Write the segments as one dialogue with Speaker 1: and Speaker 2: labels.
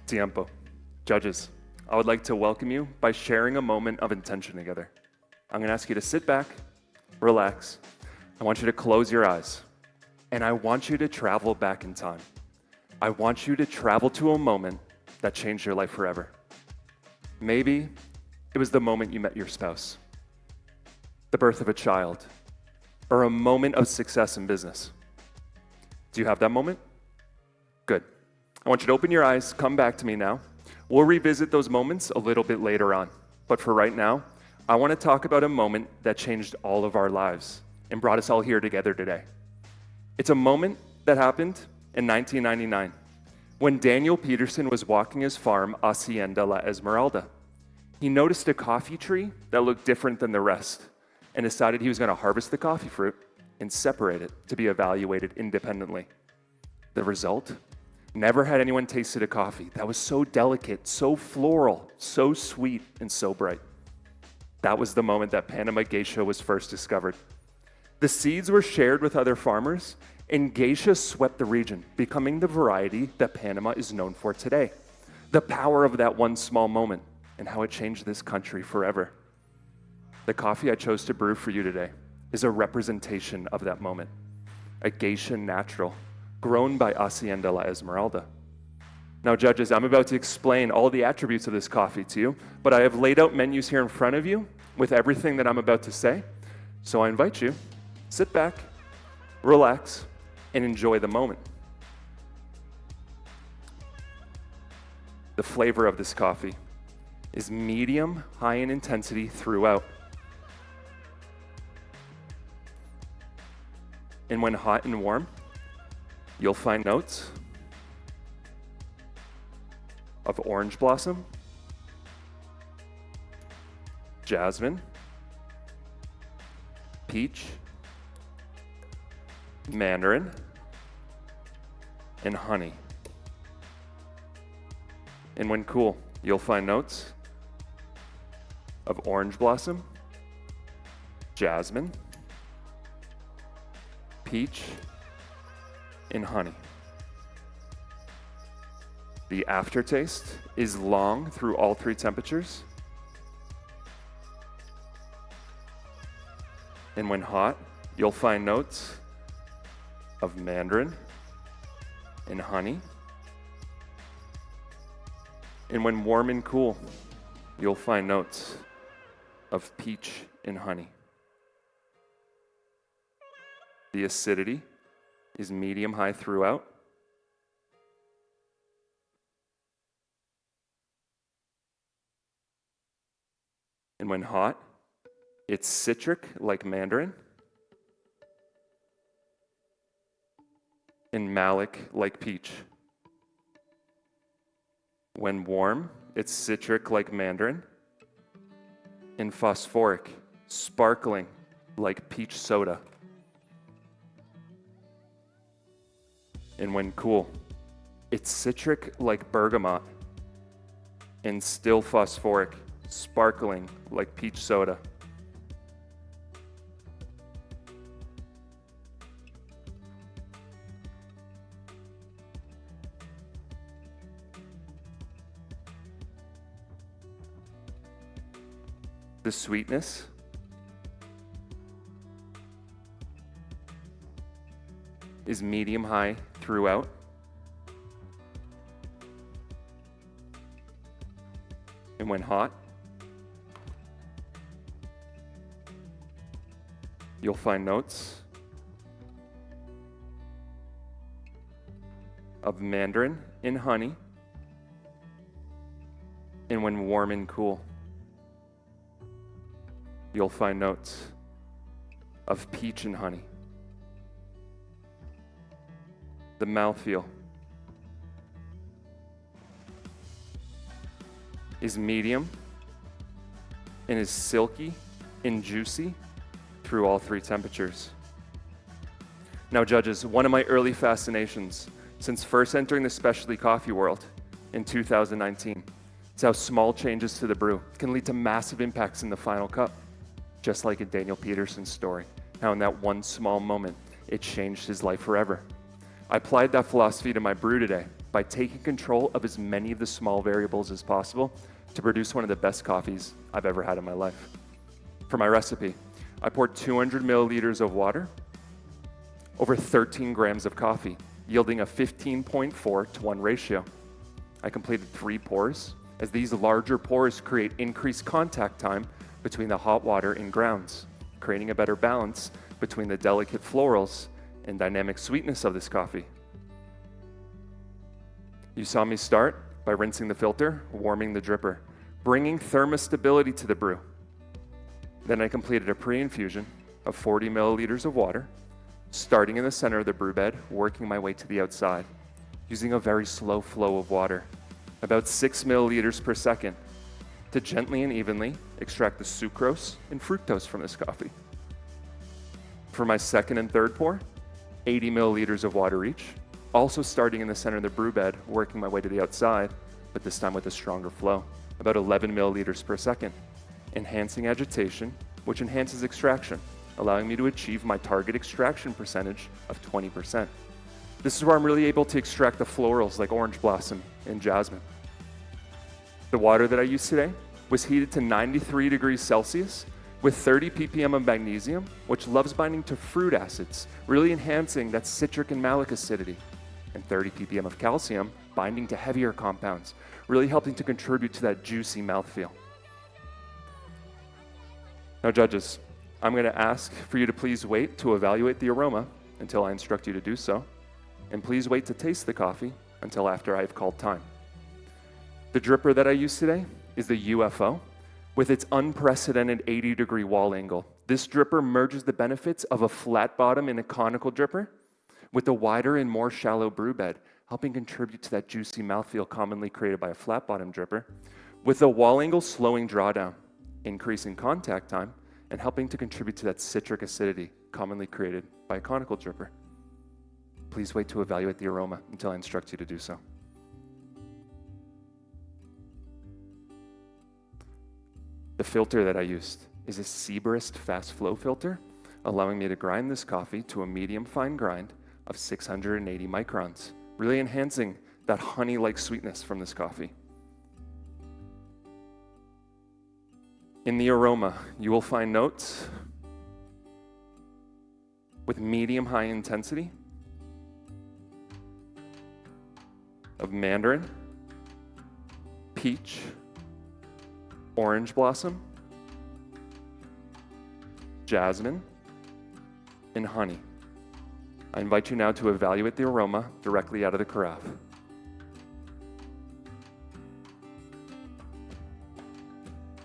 Speaker 1: Tiempo. Judges, I would like to welcome you by sharing a moment of intention together. I'm gonna ask you to sit back, relax. I want you to close your eyes, and I want you to travel back in time. I want you to travel to a moment that changed your life forever. Maybe it was the moment you met your spouse, the birth of a child, or a moment of success in business. Do you have that moment? Good. I want you to open your eyes, come back to me now. We'll revisit those moments a little bit later on. But for right now, I want to talk about a moment that changed all of our lives and brought us all here together today. It's a moment that happened in 1999 when Daniel Peterson was walking his farm, Hacienda La Esmeralda. He noticed a coffee tree that looked different than the rest and decided he was going to harvest the coffee fruit and separate it to be evaluated independently. The result? Never had anyone tasted a coffee that was so delicate, so floral, so sweet, and so bright. That was the moment that Panama geisha was first discovered. The seeds were shared with other farmers, and geisha swept the region, becoming the variety that Panama is known for today. The power of that one small moment and how it changed this country forever. The coffee I chose to brew for you today is a representation of that moment. A geisha natural, grown by Hacienda La Esmeralda. Now, judges, I'm about to explain all the attributes of this coffee to you, but I have laid out menus here in front of you with everything that I'm about to say. So I invite you, sit back, relax, and enjoy the moment. The flavor of this coffee is medium, high in intensity throughout. And when hot and warm, you'll find notes of orange blossom, jasmine, peach, mandarin, and honey. And when cool, you'll find notes of orange blossom, jasmine, peach, and honey. The aftertaste is long through all three temperatures. And when hot, you'll find notes of mandarin and honey. And when warm and cool, you'll find notes of peach and honey. The acidity is medium-high throughout. And when hot, it's citric like mandarin and malic like peach. When warm, it's citric like mandarin and phosphoric, sparkling like peach soda. And when cool, it's citric like bergamot and still phosphoric, sparkling like peach soda. The sweetness is medium-high throughout. And when hot, you'll find notes of mandarin and honey. And when warm and cool, you'll find notes of peach and honey. The mouthfeel is medium and is silky and juicy through all three temperatures. Now, judges, one of my early fascinations since first entering the specialty coffee world in 2019 is how small changes to the brew can lead to massive impacts in the final cup, just like in Daniel Peterson's story, how in that one small moment, it changed his life forever. I applied that philosophy to my brew today, by taking control of as many of the small variables as possible to produce one of the best coffees I've ever had in my life. For my recipe, I poured 200 milliliters of water over 13 grams of coffee, yielding a 15.4 to 1 ratio. I completed 3 pours, as these larger pours create increased contact time between the hot water and grounds, creating a better balance between the delicate florals and dynamic sweetness of this coffee. You saw me start by rinsing the filter, warming the dripper, bringing thermostability to the brew. Then I completed a pre-infusion of 40 milliliters of water, starting in the center of the brew bed, working my way to the outside, using a very slow flow of water, about 6 milliliters per second, to gently and evenly extract the sucrose and fructose from this coffee. For my second and third pour, 80 milliliters of water each, also starting in the center of the brew bed, working my way to the outside, but this time with a stronger flow, about 11 milliliters per second, enhancing agitation, which enhances extraction, allowing me to achieve my target extraction percentage of 20%. This is where I'm really able to extract the florals like orange blossom and jasmine. The water that I used today was heated to 93 degrees Celsius with 30 ppm of magnesium, which loves binding to fruit acids, really enhancing that citric and malic acidity, and 30 ppm of calcium binding to heavier compounds, really helping to contribute to that juicy mouthfeel. Now, judges, I'm going to ask for you to please wait to evaluate the aroma until I instruct you to do so, and please wait to taste the coffee until after I've called time. The dripper that I use today is the UFO with its unprecedented 80-degree wall angle. This dripper merges the benefits of a flat bottom and a conical dripper with a wider and more shallow brew bed, helping contribute to that juicy mouthfeel commonly created by a flat bottom dripper, with the wall angle slowing drawdown, increasing contact time, and helping to contribute to that citric acidity commonly created by a conical dripper. Please wait to evaluate the aroma until I instruct you to do so. The filter that I used is a Seaburst fast flow filter, allowing me to grind this coffee to a medium fine grind of 680 microns, really enhancing that honey-like sweetness from this coffee. In the aroma, you will find notes with medium-high intensity of mandarin, peach, orange blossom, jasmine, and honey. I invite you now to evaluate the aroma directly out of the carafe.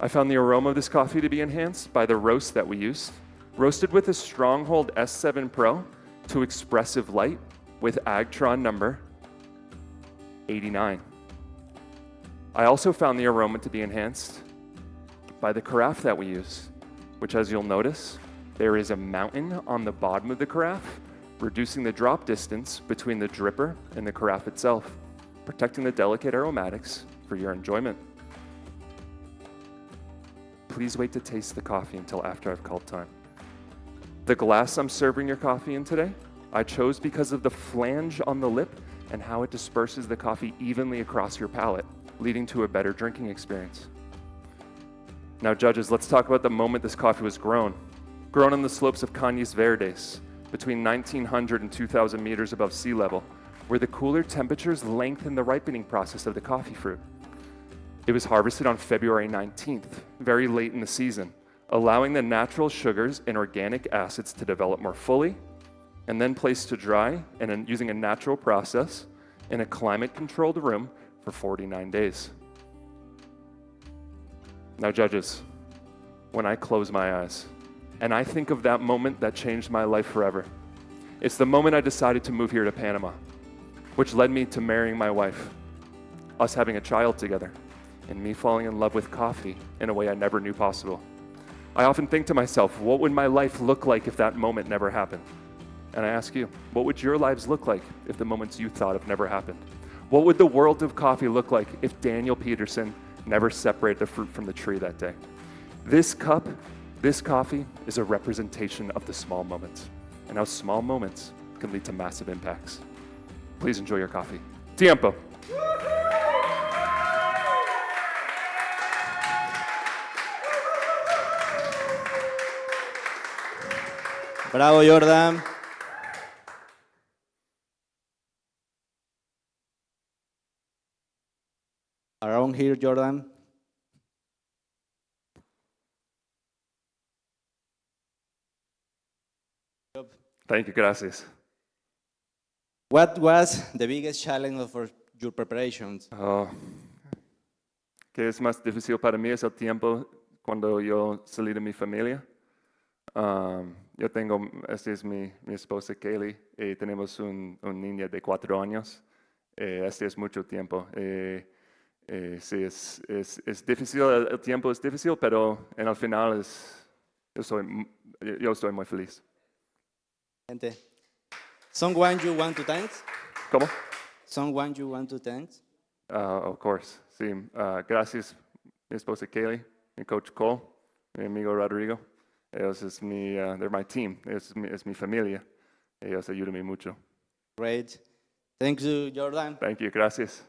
Speaker 1: I found the aroma of this coffee to be enhanced by the roast that we used, roasted with a Stronghold S7 Pro to expressive light with Agtron number 89. I also found the aroma to be enhanced by the carafe that we use, which, as you'll notice, there is a mountain on the bottom of the carafe, reducing the drop distance between the dripper and the carafe itself, protecting the delicate aromatics for your enjoyment. Please wait to taste the coffee until after I've called time. The glass I'm serving your coffee in today, I chose because of the flange on the lip and how it disperses the coffee evenly across your palate, leading to a better drinking experience. Now, judges, let's talk about the moment this coffee was grown. Grown on the slopes of Cañas Verdes, between 1,900 and 2,000 meters above sea level, where the cooler temperatures lengthen the ripening process of the coffee fruit. It was harvested on February 19th, very late in the season, allowing the natural sugars and organic acids to develop more fully, and then placed to dry and using a natural process in a climate-controlled room for 49 days. Now, judges, when I close my eyes and I think of that moment that changed my life forever, it's the moment I decided to move here to Panama, which led me to marrying my wife, us having a child together, and me falling in love with coffee in a way I never knew possible. I often think to myself, what would my life look like if that moment never happened? And I ask you, what would your lives look like if the moments you thought of never happened? What would the world of coffee look like if Daniel Peterson never separated the fruit from the tree that day? This cup, this coffee, is a representation of the small moments, and how small moments can lead to massive impacts. Please enjoy your coffee. Tiempo.
Speaker 2: Bravo, Jordan. Around here, Jordan.
Speaker 1: Thank you, gracias.
Speaker 2: What was the biggest challenge for your preparations?
Speaker 1: ¿Qué es más difícil para mí? Es el tiempo cuando yo salí de mi familia. Yo tengo, esta es mi esposa Kaylee, y tenemos un niño de 4 años. Este es mucho tiempo. Sí, es difícil, el tiempo es difícil, pero en el final yo estoy muy feliz.
Speaker 2: Gente. Someone you want to thank?
Speaker 1: ¿Cómo?
Speaker 2: Someone you want to thank?
Speaker 1: Of course, sí. Gracias, mi esposa Kaylee, mi coach Cole, mi amigo Rodrigo. Ellos they're my team, es mi familia. Ellos ayudan mucho.
Speaker 2: Great. Thank you, Jordan.
Speaker 1: Thank you, gracias.